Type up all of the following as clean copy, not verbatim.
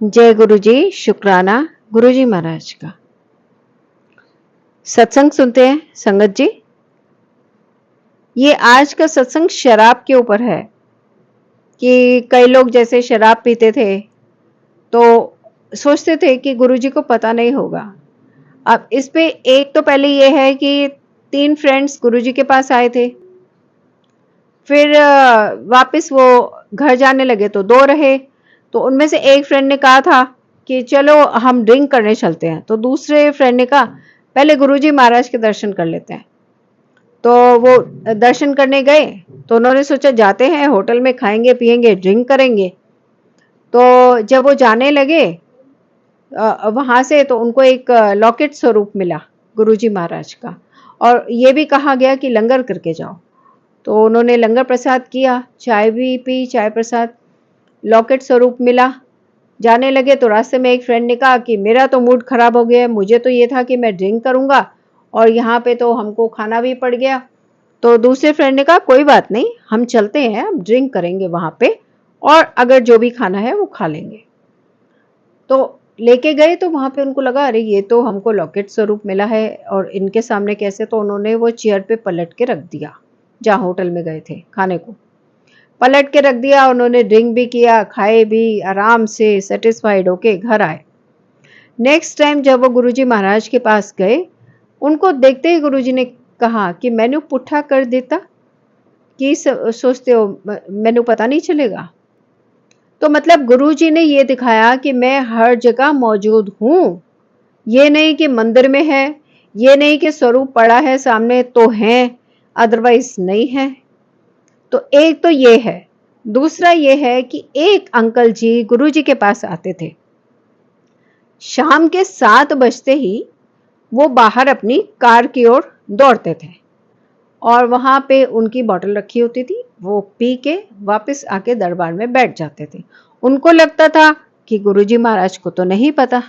जय गुरु जी। शुक्राना गुरु जी महाराज का। सत्संग सुनते हैं संगत जी। ये आज का सत्संग शराब के ऊपर है कि कई लोग जैसे शराब पीते थे तो सोचते थे कि गुरु जी को पता नहीं होगा। अब इस पे एक तो पहले ये है कि 3 फ्रेंड्स गुरु जी के पास आए थे, फिर वापस वो घर जाने लगे तो 2 रहे। तो उनमें से एक फ्रेंड ने कहा था कि चलो हम ड्रिंक करने चलते हैं, तो दूसरे फ्रेंड ने कहा पहले गुरुजी महाराज के दर्शन कर लेते हैं। तो वो दर्शन करने गए तो उन्होंने सोचा जाते हैं, होटल में खाएंगे पिएंगे ड्रिंक करेंगे। तो जब वो जाने लगे वहां से तो उनको एक लॉकेट स्वरूप मिला गुरुजी महाराज का, और ये भी कहा गया कि लंगर करके जाओ। तो उन्होंने लंगर प्रसाद किया, चाय भी पी, चाय प्रसाद, लॉकेट स्वरूप मिला। जाने लगे तो रास्ते में एक फ्रेंड ने कहा कि मेरा तो मूड खराब हो गया है, मुझे तो ये था कि मैं ड्रिंक करूंगा और यहाँ पे तो हमको खाना भी पड़ गया। तो दूसरे फ्रेंड ने कहा कोई बात नहीं, हम चलते हैं, हम ड्रिंक करेंगे वहां पे और अगर जो भी खाना है वो खा लेंगे। तो लेके गए तो वहां पे उनको लगा अरे ये तो हमको लॉकेट स्वरूप मिला है और इनके सामने कैसे, तो उन्होंने वो चेयर पे पलट के रख दिया जहाँ होटल में गए थे खाने को, पलट के रख दिया। उन्होंने ड्रिंक भी किया, खाए भी, आराम से सेटिस्फाइड होके घर आए। नेक्स्ट टाइम जब वो गुरुजी महाराज के पास गए, उनको देखते ही गुरुजी ने कहा कि मैनू पुट्ठा कर देता, कि सोचते हो मैनू पता नहीं चलेगा। तो मतलब गुरुजी ने ये दिखाया कि मैं हर जगह मौजूद हूं। ये नहीं कि मंदिर में है, ये नहीं कि स्वरूप पड़ा है सामने तो है, अदरवाइज नहीं है। तो एक तो ये है। दूसरा ये है कि एक अंकल जी गुरुजी के पास आते थे, शाम के 7 बजते ही वो बाहर अपनी कार की ओर दौड़ते थे और वहां पे उनकी बोतल रखी होती थी, वो पी के वापस आके दरबार में बैठ जाते थे। उनको लगता था कि गुरुजी महाराज को तो नहीं पता।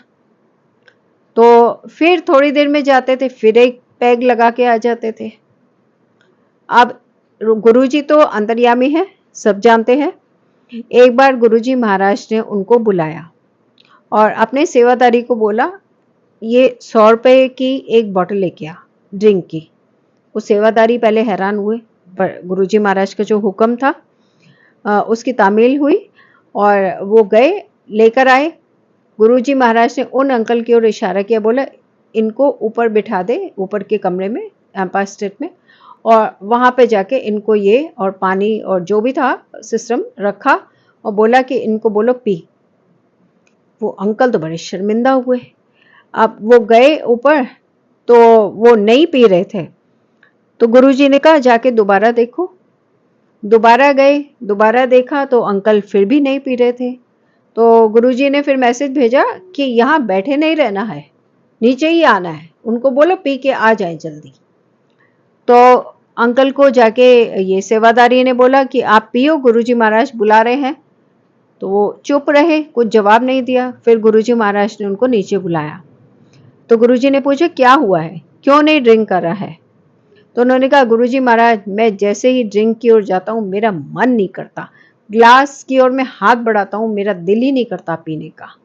तो फिर थोड़ी देर में जाते थे, फिर एक पैग लगा के आ जाते थे। अब गुरुजी तो अंतर्यामी है, सब जानते हैं। एक बार गुरुजी महाराज ने उनको बुलाया और अपने सेवादारी को बोला ये 100 रुपए की एक बोतल लेके आ ड्रिंक की। वो सेवादारी पहले हैरान हुए, पर गुरुजी महाराज का जो हुक्म था उसकी तामील हुई और वो गए लेकर आए। गुरुजी महाराज ने उन अंकल की ओर इशारा किया, बोला इनको ऊपर बिठा दे, ऊपर के कमरे में एम्पायर स्टेट में, और वहां पे जाके इनको ये और पानी और जो भी था सिस्टम रखा और बोला कि इनको बोलो पी। वो अंकल तो बड़े शर्मिंदा हुए। अब वो गए ऊपर तो वो नहीं पी रहे थे। तो गुरुजी ने कहा जाके दोबारा देखो। दोबारा गए, दोबारा देखा तो अंकल फिर भी नहीं पी रहे थे। तो गुरुजी ने फिर मैसेज भेजा कि यहाँ बैठे नहीं रहना है, नीचे ही आना है, उनको बोलो पी के आ जाए जल्दी। तो अंकल को जाके ये सेवादारी ने बोला कि आप पियो, गुरुजी महाराज बुला रहे हैं। तो वो चुप रहे, कुछ जवाब नहीं दिया। फिर गुरुजी महाराज ने उनको नीचे बुलाया। तो गुरुजी ने पूछा क्या हुआ है, क्यों नहीं ड्रिंक कर रहा है। तो उन्होंने कहा गुरुजी महाराज मैं जैसे ही ड्रिंक की ओर जाता हूँ मेरा मन नहीं करता, ग्लास की ओर मैं हाथ बढ़ाता हूँ मेरा दिल ही नहीं करता पीने का।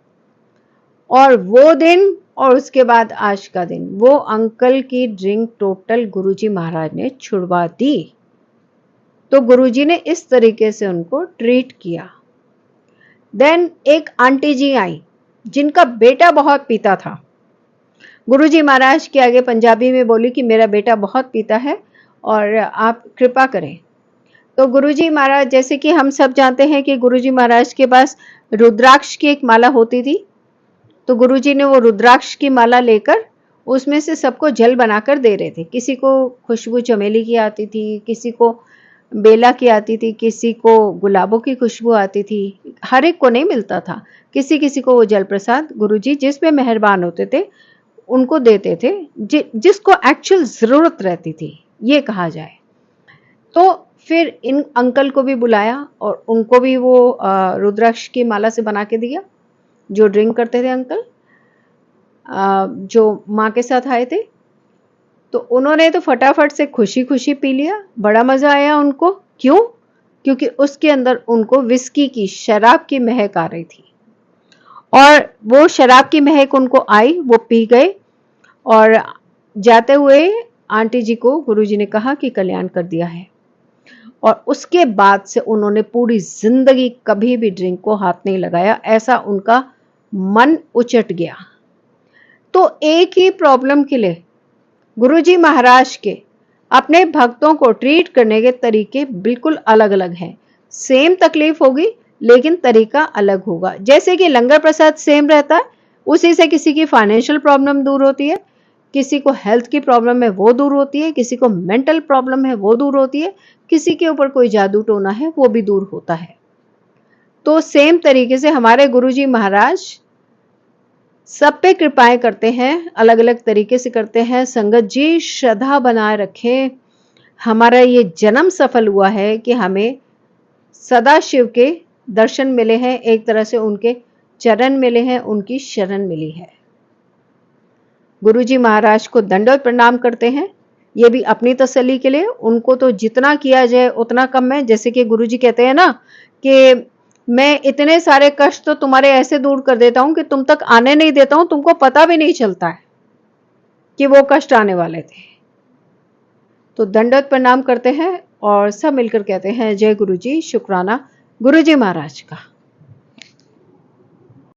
और वो दिन और उसके बाद आज का दिन, वो अंकल की ड्रिंक टोटल गुरुजी महाराज ने छुड़वा दी। तो गुरुजी ने इस तरीके से उनको ट्रीट किया। देन एक आंटी जी आई जिनका बेटा बहुत पीता था। गुरुजी महाराज के आगे पंजाबी में बोली कि मेरा बेटा बहुत पीता है और आप कृपा करें। तो गुरुजी महाराज, जैसे कि हम सब जानते हैं कि गुरुजी महाराज के पास रुद्राक्ष की एक माला होती थी, तो गुरुजी ने वो रुद्राक्ष की माला लेकर उसमें से सबको जल बनाकर दे रहे थे। किसी को खुशबू चमेली की आती थी, किसी को बेला की आती थि, किसी को गुलाबों की खुशबू आती थी, हर एक को नहीं मिलता था। किसी किसी को वो जल प्रसाद गुरुजी जिस पे मेहरबान होते थे उनको देते थे, जिसको एक्चुअल जरूरत रहती थी ये कहा जाए। तो फिर इन अंकल को भी बुलाया और उनको भी वो रुद्राक्ष की माला से बना के दिया, जो ड्रिंक करते थे अंकल, जो माँ के साथ आए थे। तो उन्होंने तो फटाफट से खुशी खुशी पी लिया, बड़ा मजा आया उनको। क्यों? क्योंकि उसके अंदर उनको विस्की की, शराब की महक आ रही थी। और वो शराब की महक उनको आई, वो पी गए और जाते हुए आंटी जी को गुरुजी ने कहा कि कल्याण कर दिया है। और उसके बाद से उन्होंने पूरी जिंदगी कभी भी ड्रिंक को हाथ नहीं लगाया, ऐसा उनका मन उचट गया। तो एक ही प्रॉब्लम के लिए गुरुजी महाराज के अपने भक्तों को ट्रीट करने के तरीके बिल्कुल अलग अलग हैं। सेम तकलीफ होगी लेकिन तरीका अलग होगा। जैसे कि लंगर प्रसाद सेम रहता है, उसी से किसी की फाइनेंशियल प्रॉब्लम दूर होती है, किसी को हेल्थ की प्रॉब्लम है वो दूर होती है, किसी को मेंटल प्रॉब्लम है वो दूर होती है, किसी के ऊपर कोई जादू टोना है वो भी दूर होता है। तो सेम तरीके से हमारे गुरुजी महाराज सब पे कृपाएं करते हैं, अलग अलग तरीके से करते हैं। संगत जी श्रद्धा बनाए रखें। हमारा ये जन्म सफल हुआ है कि हमें सदा शिव के दर्शन मिले हैं, एक तरह से उनके चरण मिले हैं, उनकी शरण मिली है। गुरुजी महाराज को दंडवत प्रणाम करते हैं, ये भी अपनी तसल्ली के लिए। उनको तो जितना किया जाए उतना कम है। जैसे कि गुरुजी कहते हैं ना कि मैं इतने सारे कष्ट तो तुम्हारे ऐसे दूर कर देता हूं कि तुम तक आने नहीं देता हूं, तुमको पता भी नहीं चलता है कि वो कष्ट आने वाले थे। तो दंडवत प्रणाम करते हैं और सब मिलकर कहते हैं जय गुरुजी, शुक्राना गुरुजी महाराज का।